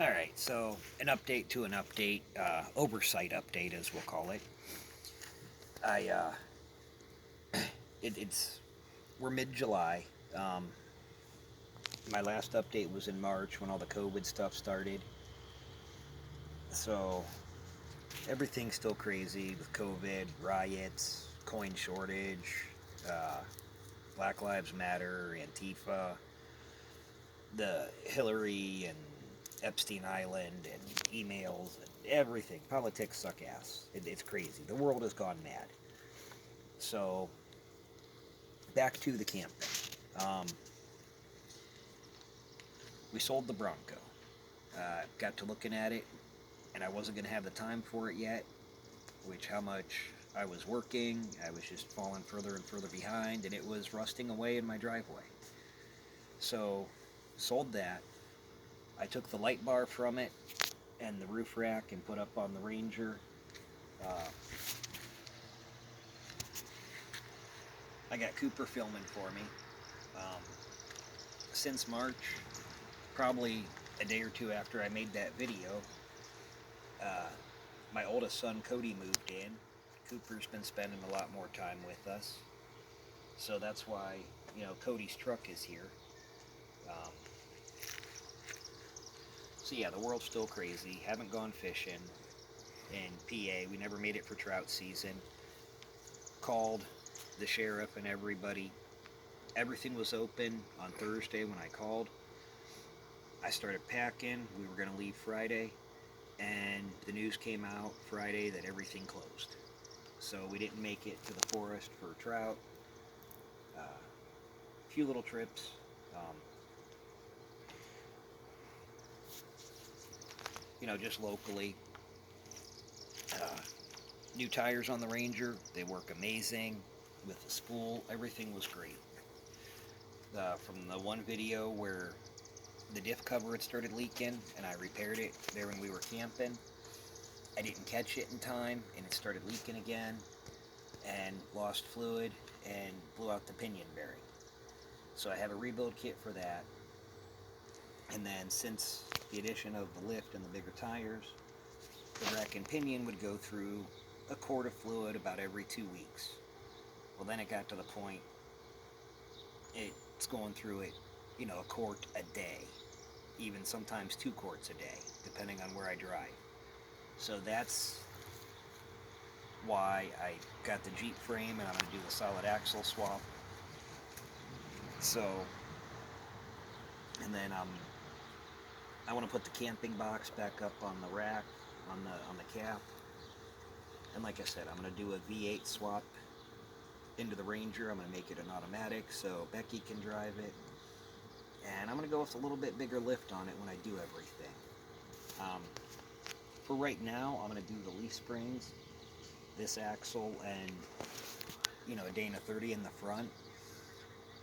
Alright, so an update to an update, oversight update as we'll call it. I, it's, we're mid-July. Um, my last update was in March when all the COVID stuff started. So everything's still crazy with COVID, riots, coin shortage, uh, Black Lives Matter, Antifa, the Hillary and Epstein Island and emails and everything. Politics suck ass. It's crazy. The world has gone mad. So back to the camping. Um, we sold the Bronco. Got to looking at it, and I wasn't going to have the time for it yet, which how much I was working, I was just falling further and further behind, and it was rusting away in my driveway. So, sold that. I took the light bar from it and the roof rack and put up on the Ranger. Uh, I got Cooper filming for me. Um, since March, probably a day or two after I made that video, uh, my oldest son Cody moved in. Cooper's been spending a lot more time with us, so that's why Cody's truck is here. Um, so yeah, the world's still crazy. Haven't gone fishing in PA. We never made it for trout season. Called the sheriff and everybody. Everything was open on Thursday when I called. I started packing. We were going to leave Friday, and the news came out Friday that everything closed. So we didn't make it to the forest for trout. A few little trips. Um, just locally. Uh, New tires on the Ranger. They work amazing with the spool. Everything was great. From the one video where the diff cover had started leaking and I repaired it there when we were camping, I didn't catch it in time and it started leaking again and lost fluid and blew out the pinion bearing. So I have a rebuild kit for that. And then since the addition of the lift and the bigger tires, the rack and pinion would go through a quart of fluid about every 2 weeks. Well, then it got to the point it's going through it, a quart a day, even sometimes 2 quarts a day, depending on where I drive. So that's why I got the Jeep frame and I'm going to do the solid axle swap. So, and then I want to put the camping box back up on the rack, on the cap. And like I said, I'm going to do a V8 swap into the Ranger. I'm going to make it an automatic so Becky can drive it. And I'm going to go with a little bit bigger lift on it when I do everything. For right now, I'm going to do the leaf springs, this axle, and a Dana 30 in the front.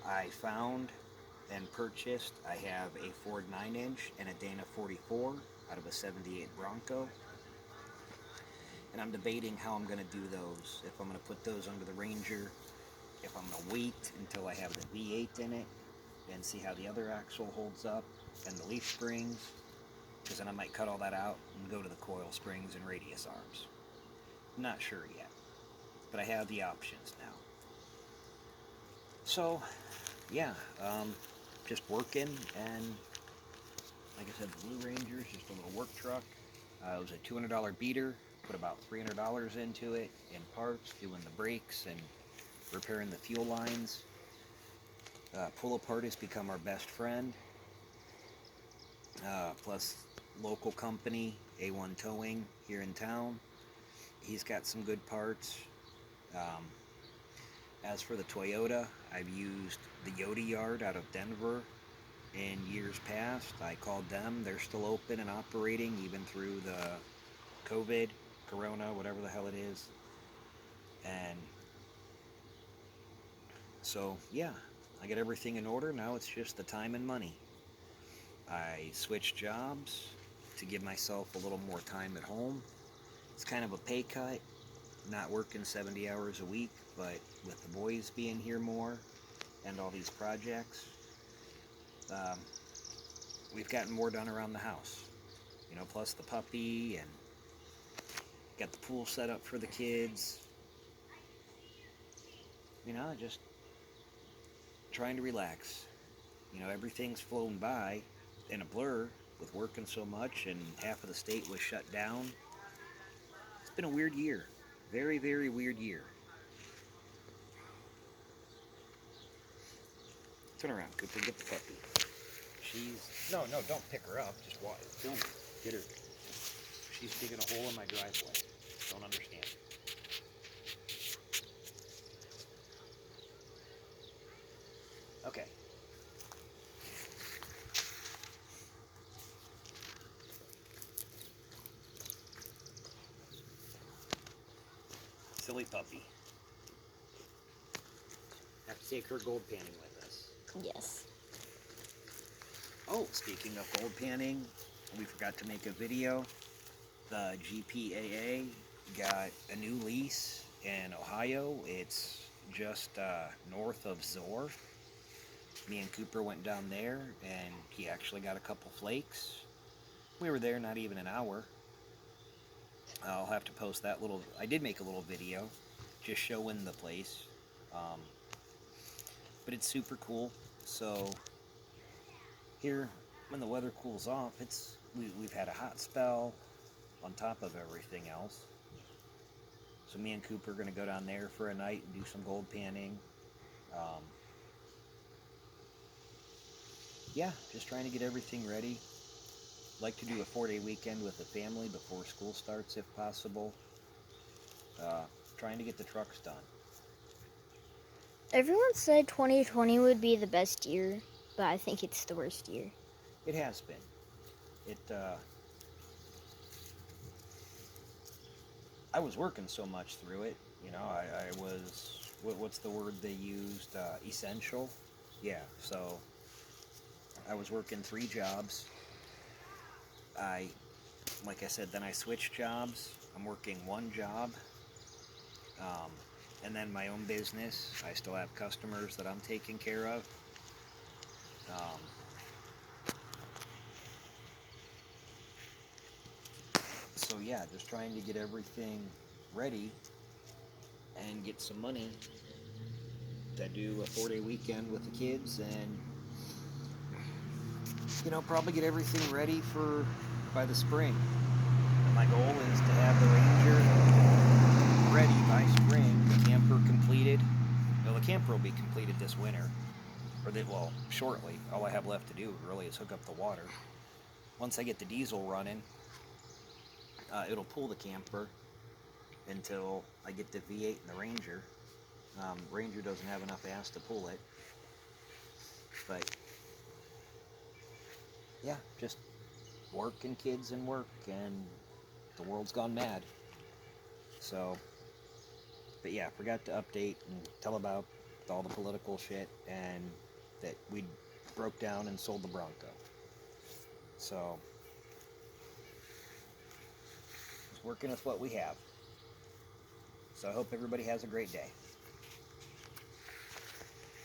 I found and purchased, I have a Ford 9-inch and a Dana 44 out of a 78 Bronco. And I'm debating how I'm going to do those. If I'm going to put those under the Ranger, if I'm going to wait until I have the V8 in it and see how the other axle holds up and the leaf springs, because then I might cut all that out and go to the coil springs and radius arms. I'm not sure yet, but I have the options now. So, yeah, just working, and like I said, the Blue Ranger's just a little work truck. It was a $200 beater, put about $300 into it in parts, doing the brakes and repairing the fuel lines. Pull apart has become our best friend. Plus, local company, A1 Towing here in town. He's got some good parts. As for the Toyota, I've used the Yoda Yard out of Denver in years past. I called them. They're still open and operating even through the COVID, Corona, whatever the hell it is. And so, yeah, I got everything in order. Now it's just the time and money. I switched jobs to give myself a little more time at home. It's kind of a pay cut, not working 70 hours a week, but with the boys being here more and all these projects, we've gotten more done around the house. plus the puppy, and got the pool set up for the kids. Just trying to relax. Everything's flown by in a blur with working so much, and half of the state was shut down. It's been a weird year. Very, very weird year. Turn around, Cooper. Get the puppy. No, don't pick her up. Just watch. Film her. Get her. She's digging a hole in my driveway. Don't understand. Okay. Silly puppy. Have to take her gold panning with us. Yes. Oh, speaking of gold panning, we forgot to make a video. The GPAA got a new lease in Ohio. It's just north of Zor. Me and Cooper went down there, and he actually got a couple flakes. We were there not even an hour. I'll have to post that little... I did make a little video just showing the place. But it's super cool. So here, when the weather cools off, we've had a hot spell on top of everything else. So me and Cooper are going to go down there for a night and do some gold panning. Yeah, just trying to get everything ready. Like to do a 4-day weekend with the family before school starts if possible. Trying to get the trucks done. Everyone said 2020 would be the best year, but I think it's the worst year. It has been. I was working so much through it. I was, what's the word they used? Essential. Yeah, so I was working 3 jobs. Like I said, then I switched jobs. I'm working 1 job. And then my own business. I still have customers that I'm taking care of. So yeah, just trying to get everything ready and get some money to do a 4-day weekend with the kids, and probably get everything ready by the spring. And my goal is to have the Ranger ready by spring, the camper completed. The camper will be completed this winter, shortly. All I have left to do really is hook up the water. Once I get the diesel running, it'll pull the camper until I get the V8 and the Ranger. Ranger doesn't have enough ass to pull it. But yeah, just work and kids and work, and the world's gone mad. So, but yeah, forgot to update and tell about all the political shit, and that we broke down and sold the Bronco. So, just working with what we have. So I hope everybody has a great day.